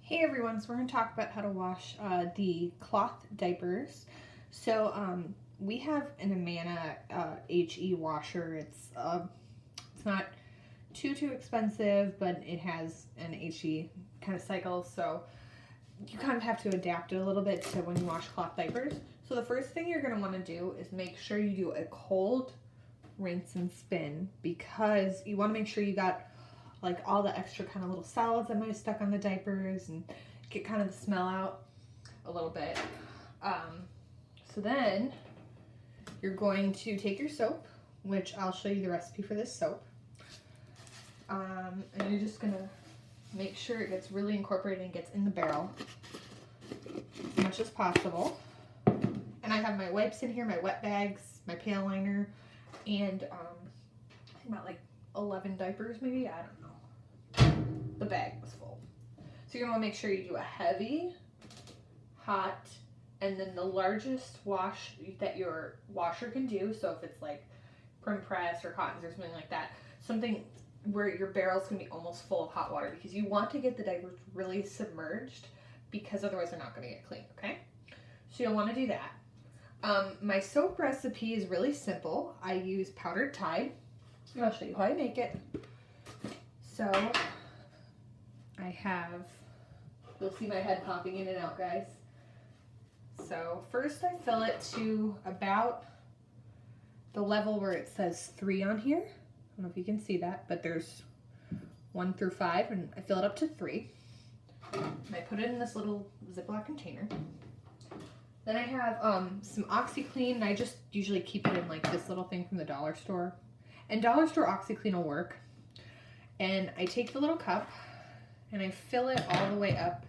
Hey everyone, so we're going to talk about how to wash the cloth diapers. So we have an Amana HE washer. It's not too expensive, but it has an HE kind of cycle, so you kind of have to adapt it a little bit to when you wash cloth diapers. So the first thing you're going to want to do is make sure you do a cold rinse and spin, because you want to make sure you got like all the extra kind of little solids that might have stuck on the diapers and get kind of the smell out a little bit. So then you're going to take your soap, which I'll show you the recipe for this soap. And you're just gonna make sure it gets really incorporated and gets in the barrel as much as possible. And I have my wipes in here, my wet bags, my pail liner, and I think about like 11 diapers maybe, I don't know. The bag was full. So you're gonna wanna make sure you do a heavy, hot, and then the largest wash that your washer can do. So if it's like prim press or cottons or something like that, something where your barrel's gonna be almost full of hot water, because you want to get the diapers really submerged, because otherwise they're not gonna get clean, okay? So you'll wanna do that. My soap recipe is really simple. I use powdered Tide, and I'll show you how I make it. So I have, you'll see my head popping in and out, guys. So first I fill it to about the level where it says 3 on here. I don't know if you can see that, but there's 1 through 5, and I fill it up to 3. And I put it in this little Ziploc container. Then I have some OxyClean, and I just usually keep it in like this little thing from the dollar store. And dollar store OxyClean will work. And I take the little cup and I fill it all the way up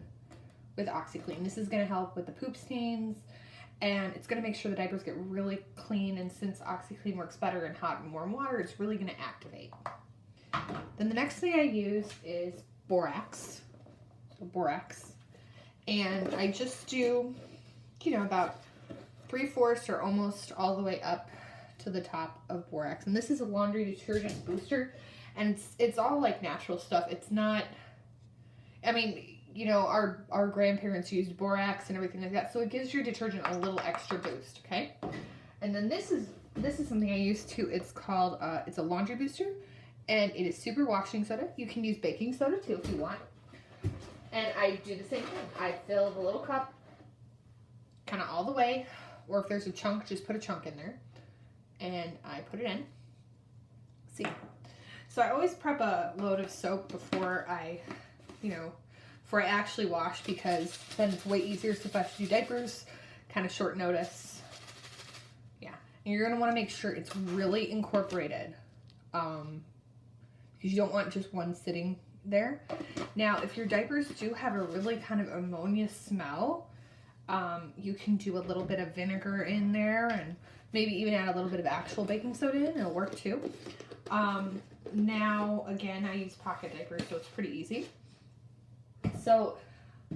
with Oxiclean. This is going to help with the poop stains, and it's going to make sure the diapers get really clean, and since Oxiclean works better in hot and warm water, it's really going to activate. Then the next thing I use is Borax. So Borax. And I just do, about 3/4 or almost all the way up to the top of Borax. And this is a laundry detergent booster, and it's all like natural stuff. It's not, I mean, our grandparents used Borax and everything like that, so it gives your detergent a little extra boost, okay? And then this is something I use too. It's called, it's a laundry booster, and it is super washing soda. You can use baking soda too if you want. And I do the same thing. I fill the little cup kind of all the way, or if there's a chunk, just put a chunk in there, and I put it in. See? So I always prep a load of soap before I actually wash, because then it's way easier. So if I have to do diapers, kind of short notice. Yeah. And you're going to want to make sure it's really incorporated, because you don't want just one sitting there. Now, if your diapers do have a really kind of ammonia smell, you can do a little bit of vinegar in there, and maybe even add a little bit of actual baking soda in. It'll work too. Now, again, I use pocket diapers, so it's pretty easy. So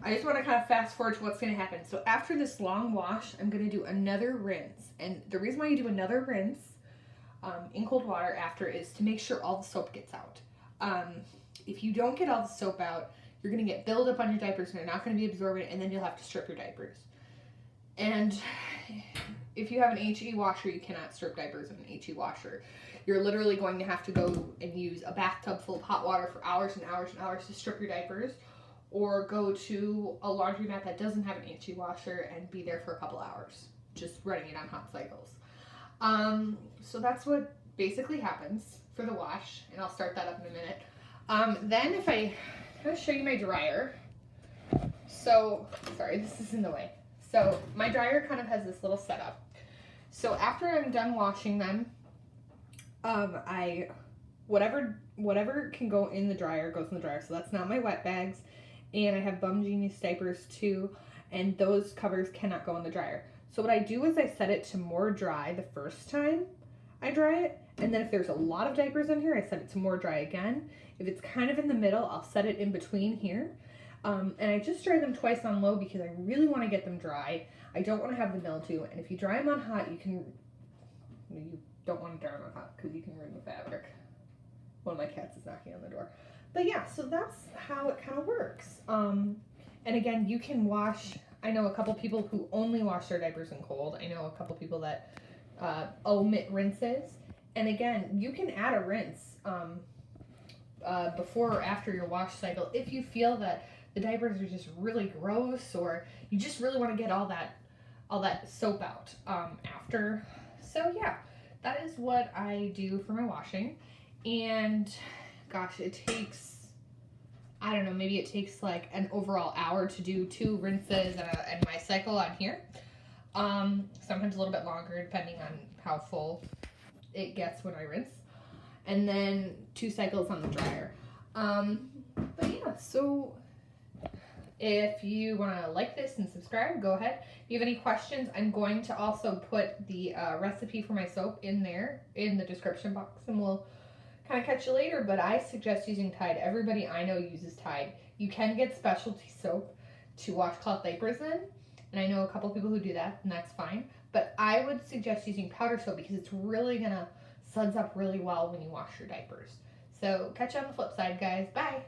I just want to kind of fast forward to what's going to happen. So after this long wash, I'm going to do another rinse. And the reason why you do another rinse in cold water after is to make sure all the soap gets out. If you don't get all the soap out, you're going to get buildup on your diapers, and they're not going to be absorbent, and then you'll have to strip your diapers. And if you have an HE washer, you cannot strip diapers in an HE washer. You're literally going to have to go and use a bathtub full of hot water for hours and hours and hours to strip your diapers, or go to a laundromat that doesn't have an HE washer and be there for a couple hours, just running it on hot cycles. So that's what basically happens for the wash, and I'll start that up in a minute. Then if I kind of show you my dryer. So, sorry, this is in the way. So my dryer kind of has this little setup. So after I'm done washing them, whatever can go in the dryer goes in the dryer. So that's not my wet bags, and I have Bum Genius diapers too, and those covers cannot go in the dryer. So what I do is I set it to more dry the first time I dry it, and then if there's a lot of diapers in here, I set it to more dry again. If it's kind of in the middle, I'll set it in between here. And I just dry them twice on low, because I really want to get them dry. I don't want to have the mildew, and if you dry them on hot, you don't want to dry them on hot, because you can ruin the fabric. One of my cats is knocking on the door. But yeah, so that's how it kind of works. And again, you can wash, I know a couple people who only wash their diapers in cold. I know a couple people that omit rinses. And again, you can add a rinse before or after your wash cycle if you feel that the diapers are just really gross, or you just really want to get all that soap out after. So yeah, that is what I do for my washing. And gosh, it takes, I don't know, maybe it takes like an overall hour to do 2 rinses and my cycle on here. Sometimes a little bit longer depending on how full it gets when I rinse. And then 2 cycles on the dryer. But yeah, so if you want to like this and subscribe, go ahead. If you have any questions, I'm going to also put the recipe for my soap in there in the description box, and we'll kind of catch you later. But I suggest using Tide. Everybody I know uses Tide. You can get specialty soap to washcloth diapers in, and I know a couple people who do that, and that's fine. But I would suggest using powder soap because it's really gonna suds up really well when you wash your diapers. So catch you on the flip side, guys. Bye.